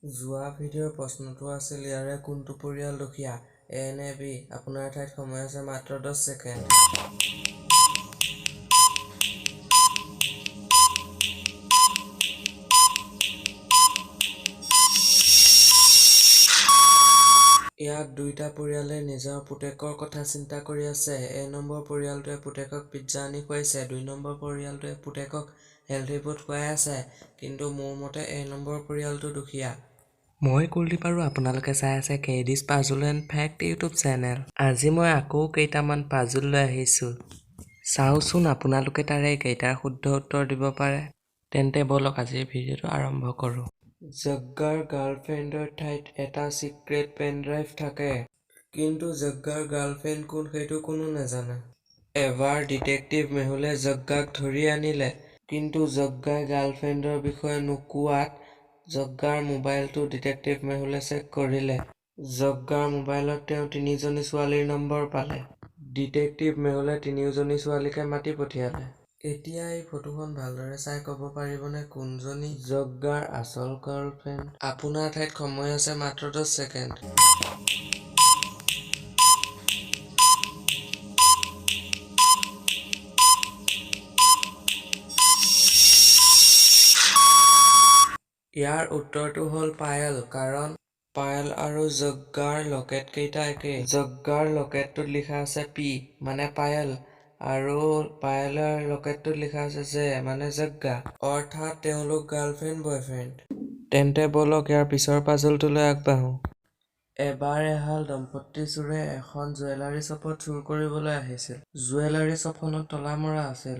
যোৱা ভিডিঅ'ৰ প্ৰশ্নটো আছিল ইয়াৰে কোনটো পৰিয়াল দুখীয়া? এ নে বি? আপোনাৰ ঠাইত সময় আছে মাত্ৰ 10 ছেকেণ্ড। ইয়াত দুইটা পৰিয়ালে নিজৰ পুতেকৰ কথা চিন্তা কৰি আছে। এ নম্বৰ পৰিয়ালটোৱে পুতেকক পিজ্জা আনি খুৱাইছে। 2 নম্বৰ পৰিয়ালটোৱে পুতেকক হেল্থি ফুড খুৱাই আছে। কিন্তু মোৰ মতে এ নম্বৰ পৰিয়ালটো দুখীয়া। মই কুলদীপ আৰু আপোনালোকে চাই আছে কেডিছ puzzle and fact YouTube channel. আজি মই আকৌ কেইটামান পাজল লৈ আহিছোঁ। চাওচোন আপোনালোকে তাৰে কেইটাৰ শুদ্ধ উত্তৰ দিব পাৰে। তেন্তে বলক আজিৰ ভিডিঅ'টো আৰম্ভ কৰোঁ। জগ্গাৰ গাৰ্লফ্ৰেণ্ডৰ ঠাইত এটা চিক্ৰেট পেনড্ৰাইভ থাকে। কিন্তু জগ্গাৰ গাৰ্লফ্ৰেণ্ড কোন সেইটো কোনো নাজানে। এবাৰ ডিটেক্টিভ মেহুলে জগ্গাক ধৰি আনিলে। কিন্তু জগ্গাই গাৰ্লফ্ৰেণ্ডৰ বিষয়ে নোকোৱাত জগ্গাৰ মোবাইলটো ডিটেক্টিভ মেহুলে চেক কৰিলে। জগ্গাৰ মোবাইলত তেওঁ 3জনী ছোৱালীৰ নম্বৰ পালে। ডিটেক্টিভ মেহুলে 3জনী ছোৱালীকে মাতি পঠিয়ালে। এতিয়া এই ফটোখন ভালদৰে চাই ক'ব পাৰিবনে কোনজনী জগ্গাৰ আচল গাৰ্লফ্ৰেণ্ড? আপোনাৰ ঠাইত সময় আছে মাত্ৰ 10 ছেকেণ্ড। ইয়াৰ উত্তৰটো হ'ল পায়েল, কাৰণ পায়েল আৰু জগ্গাৰ লকেট কেইটা একেই। জগ্গাৰ লকেটটোত লিখা আছে পি মানে পায়েল আৰু পায়েলৰ লকেটটোত লিখা আছে জে মানে জগ্গা, অৰ্থাৎ তেওঁলোক গাৰ্লফ্ৰেণ্ড বয়ফ্ৰেণ্ড। তেন্তে বলক ইয়াৰ পিছৰ পাজলটোলৈ আগবাঢ়ো। এবাৰ এহাল দম্পতী চোৰে এখন জুৱেলাৰী শ্বপত চুৰ কৰিবলৈ আহিছিল। জুৱেলাৰী শ্বপখনত তলা মৰা আছিল।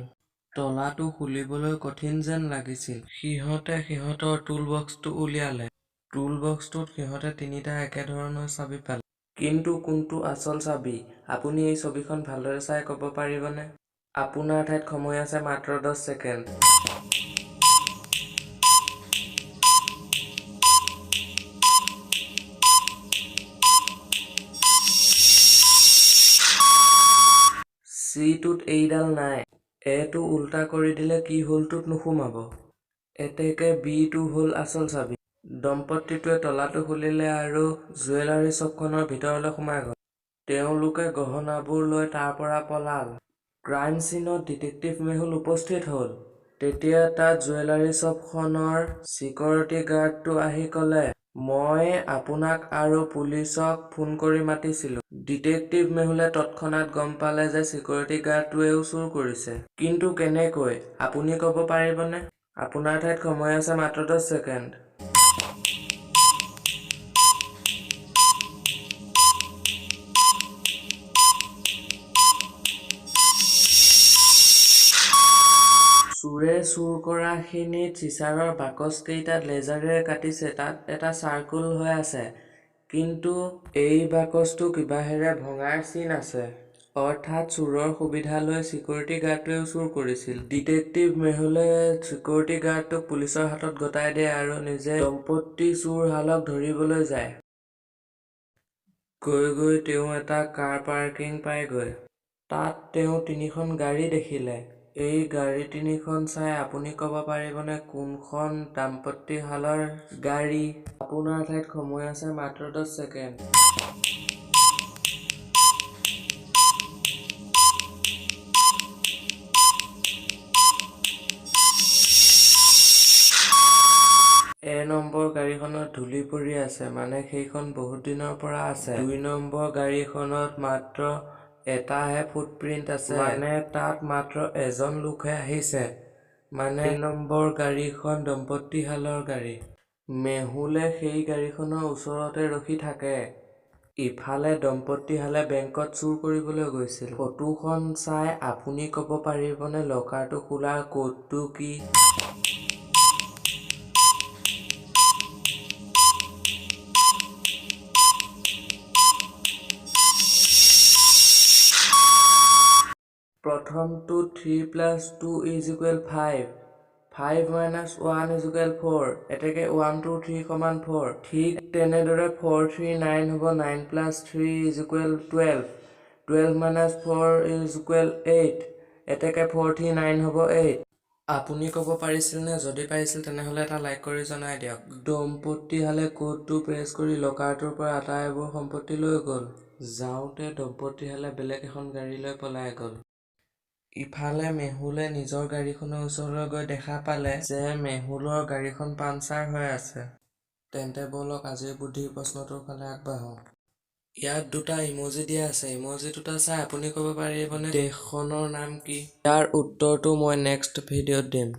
তলাটো খুলিবলৈ কঠিন যেন লাগিছিল। সিহঁতে সিহঁতৰ টুল বক্সটো উলিয়ালে। টুল বক্সটোত সিহঁতে 3টা একেধৰণৰ চাবি পালে। কিন্তু কোনটো আচল চাবি? আপুনি এই ছবিখন ভালদৰে চাই ক'ব পাৰিবনে? আপোনাৰ ঠাইত সময় আছে মাত্ৰ 10 ছেকেণ্ড। চিটোত এইডাল নাই। এটো উল্টা কৰি দিলে কি হ'লটোত নোসোমাব। এতেকে বিটো হ'ল আচল চাবি। দম্পতীটোৱে তলাটো খুলিলে আৰু জুৱেলাৰী শ্বপখনৰ ভিতৰলৈ সোমাই গ'ল। তেওঁলোকে গহনাবোৰ লৈ তাৰ পৰা পলাল। ক্ৰাইম চিনত ডিটেক্টিভ মেহুল উপস্থিত হ'ল। তেতিয়া তাত জুৱেলাৰী শ্বপখনৰ চিকিউৰিটি গাৰ্ডটো আহি ক'লে, মই আপোনাক আৰু পুলিচক ফোন কৰি মাতিছিলোঁ। ডিটেক্টিভ মেহুলে তৎক্ষণাত গম পালে যে চিকিউৰিটি গাৰ্ডটোৱেও চুৰ কৰিছে। কিন্তু কেনেকৈ? আপুনি ক'ব পাৰিবনে? আপোনাৰ ঠাইত সময় আছে মাত্ৰ 10 ছেকেণ্ড। চোৰে চুৰ কৰাখিনিত চিচাৰৰ বাকচ কেইটাত লেজাৰেৰে কাটিছে, তাত এটা চাৰ্কুল হৈ আছে। কিন্তু এই বাকচটো কিবাহেৰে ভঙাৰ চিন আছে। অৰ্থাৎ চোৰৰ সুবিধা লৈ চিকিউৰিটি গাৰ্ডটোৱেও চুৰ কৰিছিল। ডিটেক্টিভ মেহুলে চিকিউৰিটি গাৰ্ডটোক পুলিচৰ হাতত গতাই দিয়ে আৰু নিজে দম্পতী চোৰ হালক ধৰিবলৈ যায়। গৈ গৈ তেওঁ এটা কাৰ পাৰ্কিং পায়গৈ। তাত তেওঁ 3খন গাড়ী দেখিলে। এই গাড়ী 3খন চাই আপুনি ক'ব পাৰিবনে কোনখন দাম্পত্য হালৰ গাড়ী? আপোনাৰ ঠাইত সময় আছে মাত্ৰ 10 ছেকেণ্ড। এ নম্বৰ গাড়ীখনত ধূলি পৰি আছে, মানে সেইখন বহুত দিনৰ পৰা আছে। 2 নম্বৰ গাড়ীখনত মাত্ৰ এটাহে ফুটপ্ৰিণ্ট আছে, মানে তাত মাত্ৰ এজন লোকহে আহিছে। মানে 3 নম্বৰ গাড়ীখন দম্পতী হালৰ গাড়ী। মেহুলে সেই গাড়ীখনৰ ওচৰতে ৰখি থাকে। ইফালে দম্পতী হালে বেংকত চুৰ কৰিবলৈ গৈছিল। ফটোখন চাই আপুনি ক'ব পাৰিবনে লকাৰটো খোলাৰ ক'ডটো কি? প্ৰথমটো 3 + 2 = 5, 5 - 1 = 4, এতেকে 1 2 3 = 4। ঠিক তেনেদৰে 4 3 9 হ'ব, 9 + 3 = 12, 12 - 4 = 8, এতেকে 4 3 9 হ'ব 8। আপুনি ক'ব পাৰিছিল নে? যদি পাৰিছিল তেনেহ'লে এটা লাইক কৰি জনাই দিয়ক। দম্পতীহালে কোডটো প্ৰেছ কৰি লকাৰটোৰ পৰা আটাইবোৰ সম্পত্তি লৈ গ'ল। যাওঁতে দম্পতীহালে বেলেগ এখন গাড়ী লৈ পলাই গ'ল। ইফালে মেহুলে নিজৰ গাড়ীখনৰ ওচৰলৈ গৈ দেখা পালে যে মেহুলৰ গাড়ীখন পামচাৰ হৈ আছে। তেন্তে ব'লক আজিৰ বুদ্ধিৰ প্ৰশ্নটোৰ ফালে আগবাঢ়ো। ইয়াত দুটা ইম'জি দিয়া আছে। ইম'জি দুটা চাই আপুনি ক'ব পাৰিবনে দেশখনৰ নাম কি? ইয়াৰ উত্তৰটো মই নেক্সট ভিডিঅ'ত দিম।